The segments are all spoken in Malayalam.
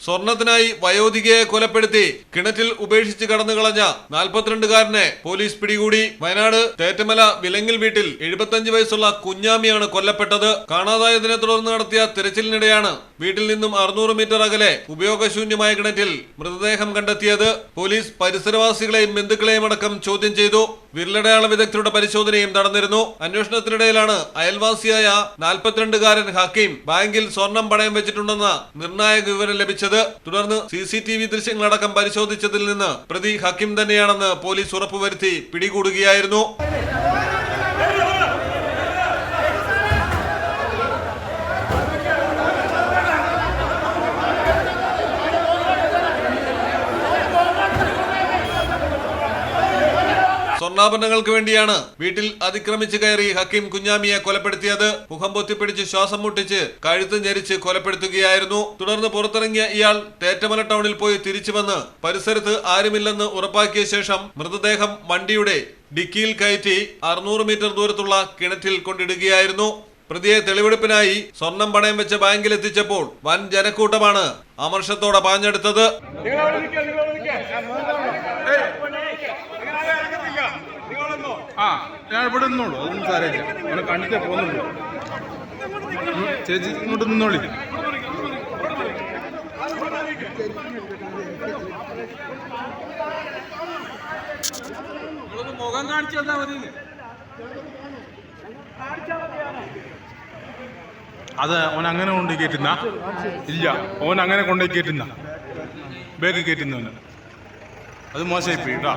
സ്വർണത്തിനായി വയോധികയെ കൊലപ്പെടുത്തി കിണറ്റിൽ ഉപേക്ഷിച്ച് കടന്നുകളഞ്ഞ 42-കാരനെ പോലീസ് പിടികൂടി. വയനാട് തേറ്റമല വിലങ്ങിൽ വീട്ടിൽ 75 വയസ്സുള്ള കുഞ്ഞാമിയാണ് കൊല്ലപ്പെട്ടത്. കാണാതായതിനെ തുടർന്ന് നടത്തിയ തിരച്ചിലിനിടെയാണ് വീട്ടിൽ നിന്നും 600 മീറ്റർ അകലെ ഉപയോഗശൂന്യമായ കിണറ്റിൽ മൃതദേഹം കണ്ടെത്തിയത്. പോലീസ് പരിസരവാസികളെയും ബന്ധുക്കളെയും അടക്കം ചോദ്യം ചെയ്തു. വിരലടയാള വിദഗ്ധരുടെ പരിശോധനയും നടന്നിരുന്നു. അന്വേഷണത്തിനിടയിലാണ് അയൽവാസിയായ 42-കാരൻ ഹക്കീം ബാങ്കിൽ സ്വർണം പണയം വെച്ചിട്ടുണ്ടെന്ന നിർണായക വിവരം ലഭിച്ചത്. തുടർന്ന് CCTV ദൃശ്യങ്ങളടക്കം പരിശോധിച്ചതിൽ നിന്ന് പ്രതി ഹക്കീം തന്നെയാണെന്ന് പോലീസ് ഉറപ്പുവരുത്തി പിടികൂടുകയായിരുന്നു. സ്വർണ്ണാഭരണങ്ങൾക്ക് വേണ്ടിയാണ് വീട്ടിൽ അതിക്രമിച്ച് കയറി ഹക്കീം കുഞ്ഞാമിയെ കൊലപ്പെടുത്തിയത്. മുഖം പൊത്തിപ്പിടിച്ച് ശ്വാസം മുട്ടിച്ച് കഴുത്ത് ഞെരിച്ച് കൊലപ്പെടുത്തുകയായിരുന്നു. തുടർന്ന് പുറത്തിറങ്ങിയ ഇയാൾ തേറ്റമല ടൗണിൽ പോയി തിരിച്ചു വന്ന് പരിസരത്ത് ആരുമില്ലെന്ന് ഉറപ്പാക്കിയ ശേഷം മൃതദേഹം വണ്ടിയുടെ ഡിക്കിയിൽ കയറ്റി 600 മീറ്റർ ദൂരത്തുള്ള കിണറ്റിൽ കൊണ്ടിടുകയായിരുന്നു. പ്രതിയെ തെളിവെടുപ്പിനായി സ്വർണം പണയം വെച്ച ബാങ്കിൽ എത്തിച്ചപ്പോൾ വൻ ജനക്കൂട്ടമാണ് അമർഷത്തോടെ പാഞ്ഞെടുത്തത്. ഞാൻ ഇവിടെ നിന്നോളൂ, അതൊന്നും സാരമില്ല. അവനെ കണ്ടിട്ടേ പോകുന്നുള്ളൂ. ചേച്ചി ഇങ്ങോട്ട് നിന്നോളി. മുഖം കാണിച്ചു തന്നാ മതി. അത് ഓൻ അങ്ങനെ കൊണ്ടു കയറ്റുന്ന ഇല്ല, ഓൻ അങ്ങനെ കൊണ്ടുപോയി കയറ്റുന്ന ബാഗ് കയറ്റുന്നവന് അത് മോശമായിപ്പോയി കേട്ടോ.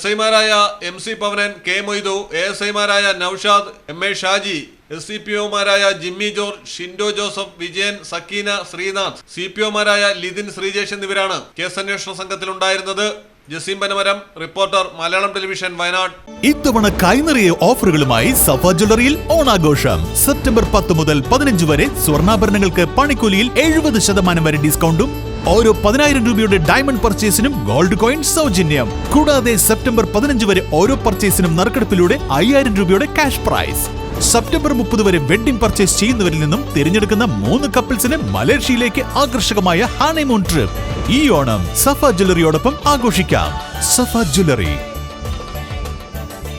SI-മാരായ MC പവനൻ, K മൊയ്തു, ASI-മാരായ നൌഷാദ്, MA ഷാജി, SCPO-മാരായ ജിമ്മി ജോർജ്, ഷിൻഡോ ജോസഫ്, വിജയൻ, സക്കീന, ശ്രീനാഥ്, CPO-മാരായ ലിതിൻ, ശ്രീജേഷ് എന്നിവരാണ് കേസന്വേഷണ സംഘത്തിലുണ്ടായിരുന്നത്. Jaseem Panamaram, reporter, Malayalam television, Wayanad. ഇത്തവണ കൈനിറിയ ഓഫറുകളുമായി സഫ ജ്വല്ലറിയിൽ ഓണാഘോഷം. സെപ്റ്റംബർ 10 മുതൽ 15 വരെ സ്വർണ്ണാഭരണങ്ങൾക്ക് പണിക്കൂലിയിൽ 70% വരെ ഡിസ്കൗണ്ടും ഓരോ 10,000 രൂപയുടെ ഡയമണ്ട് പർച്ചേസിനും ഗോൾഡ് കോയിൻ സൗജന്യം. കൂടാതെ സെപ്റ്റംബർ 15 വരെ ഓരോ പർച്ചേസിനും നറുക്കെടുപ്പിലൂടെ 5,000 രൂപയുടെ ക്യാഷ് പ്രൈസ്. സെപ്റ്റംബർ 30 വരെ വെഡിംഗ് പർച്ചേസ് ചെയ്യുന്നവരിൽ നിന്നും തിരഞ്ഞെടുക്കുന്ന 3 കപ്പിൾസിന് മലേഷ്യയിലേക്ക് ആകർഷകമായ ഹണിമൂൺ ട്രിപ്പ്. ഈ ഓണം സഫ ജ്വല്ലറിയോടൊപ്പം ആഘോഷിക്കാം. സഫ ജ്വല്ലറി.